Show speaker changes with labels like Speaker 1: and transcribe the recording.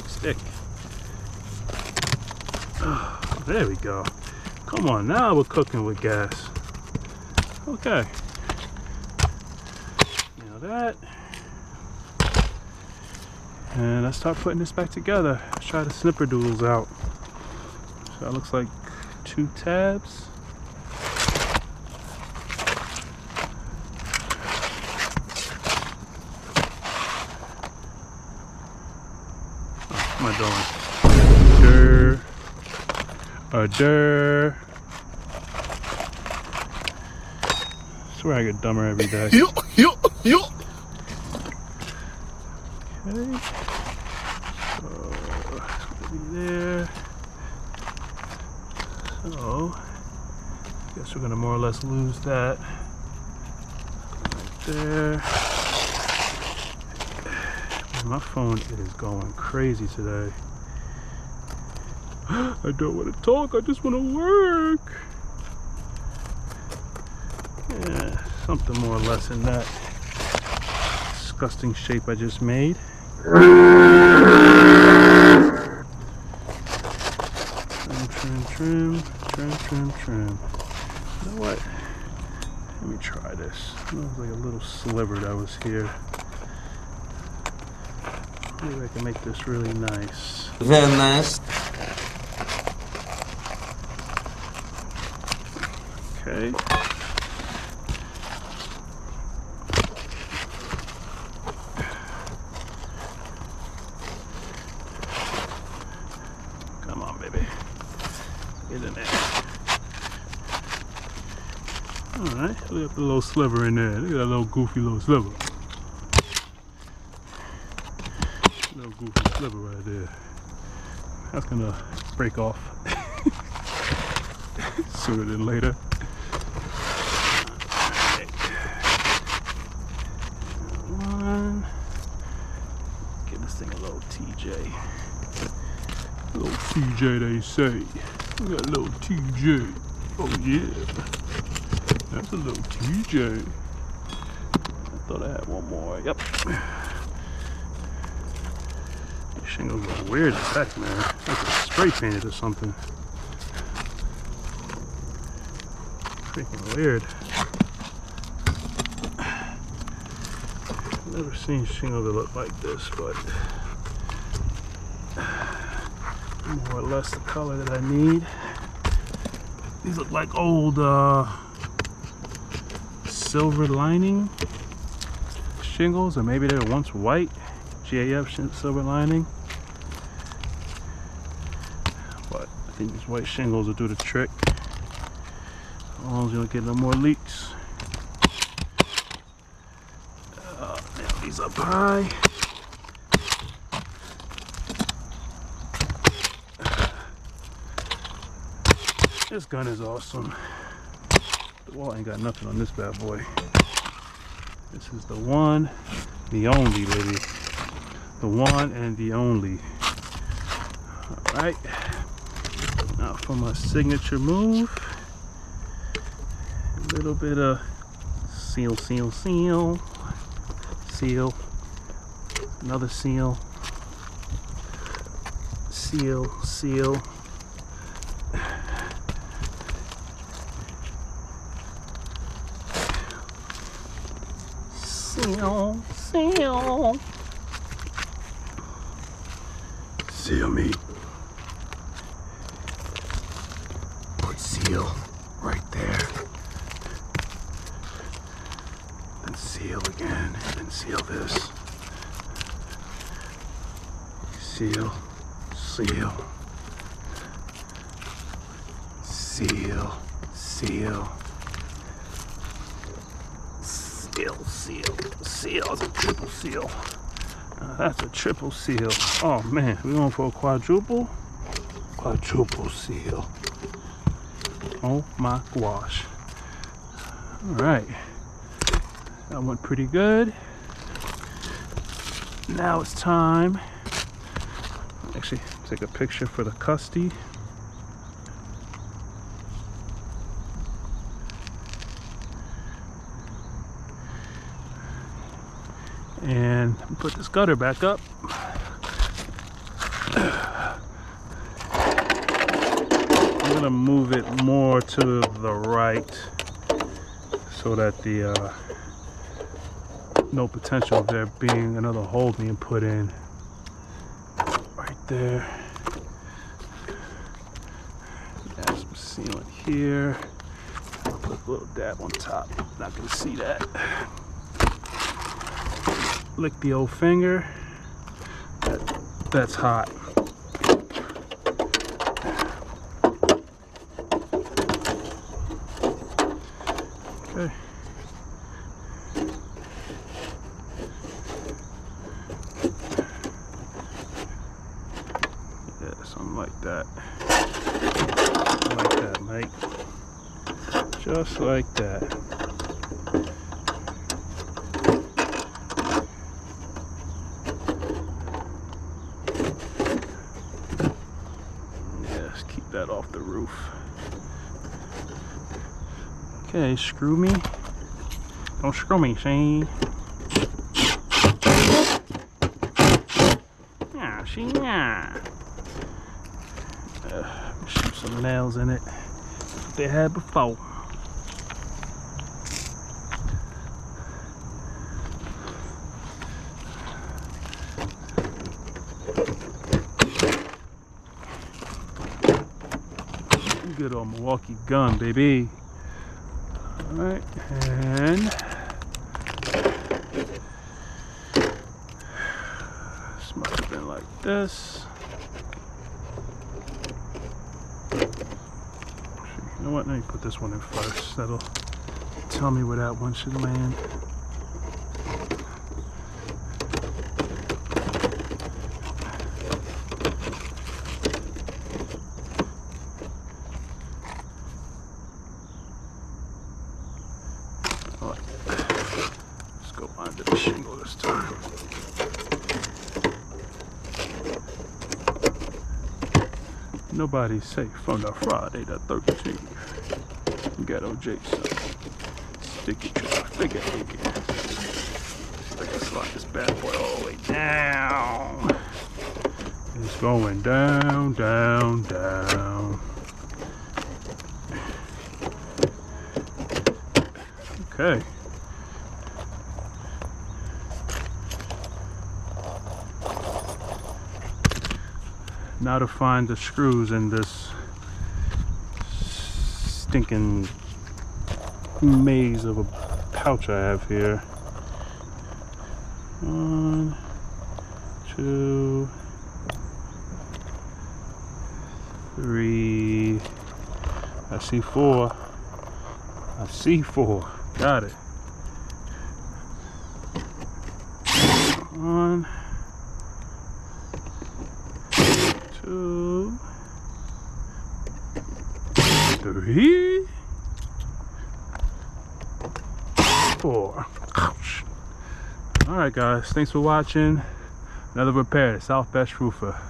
Speaker 1: Stick. Oh, there we go. Come on, now we're cooking with gas. Okay. Now that. And let's start putting this back together. Let's try the snipperdoodles out. So that looks like 2 tabs. What am I doing? Swear I get dumber every day. Okay. So there. So I guess we're gonna more or less lose that right there. My phone is going crazy today. I don't want to talk, I just want to work. Yeah, something more or less in that disgusting shape I just made. Trim. You know what? Let me try this. It looks like a little sliver that was here. Maybe I can make this really nice.
Speaker 2: Very nice.
Speaker 1: Okay. Come on, baby. Get in there. Alright, look at the little sliver in there. Look at that little goofy little sliver. Little goofy sliver right there. That's gonna break off sooner than later. One. Give this thing a little TJ. Little TJ, they say. We got a little TJ. Oh yeah. That's a little TJ. I thought I had one more. Yep. These shingles are weird as heck, man. Like they're spray painted or something. Freaking weird. I've never seen shingles that look like this, but more or less the color that I need. These look like old silver lining shingles, or maybe they were once white. GAF silver lining. But I think these white shingles will do the trick. As long as you don't get no more leaks. Nail these up high. This gun is awesome. The wall ain't got nothing on this bad boy. This is the one, the only, baby. The one and the only. Alright. Now for my signature move. A little bit of seal. Seal. Another seal. Seal. Seal. Seal me. Put seal right there. Then seal again. And seal this. Seal. Seal. Seal. Seal. Seal. It's a triple seal. That's a triple seal. Oh man, we're going for a quadruple? Quadruple seal. Oh my gosh. Alright. That went pretty good. Now it's time. Actually, take a picture for the custy. And put this gutter back up. gonna move it more to the right so that the no potential of there being another hole being put in right there. Add some sealant here. I'll put a little dab on top. Not gonna see that. Lick the old finger. That's hot. Okay. Yeah, something like that. Like that, mate. Just like that. Yes, keep that off the roof. Okay, screw me. Don't screw me, see? Yeah, see, yeah. Shoot some nails in it. What they had before. Good old Milwaukee gun, baby. Alright, and this must have been like this. You know what? Let me put this one in first. That'll tell me where that one should land. Let's go under the shingle this time. Nobody's safe from the Friday the 13th. Ghetto Jason. Sticky truck. Figure it. I can slide this bad boy all the way down. It's going down, down, down. Okay. Now to find the screws in this stinking maze of a pouch I have here. 1, 2, 3. I see 4. I see 4. Got it. 1, 2, 3, 4. Ouch. Alright guys, thanks for watching. Another repair, the South Best Roofer.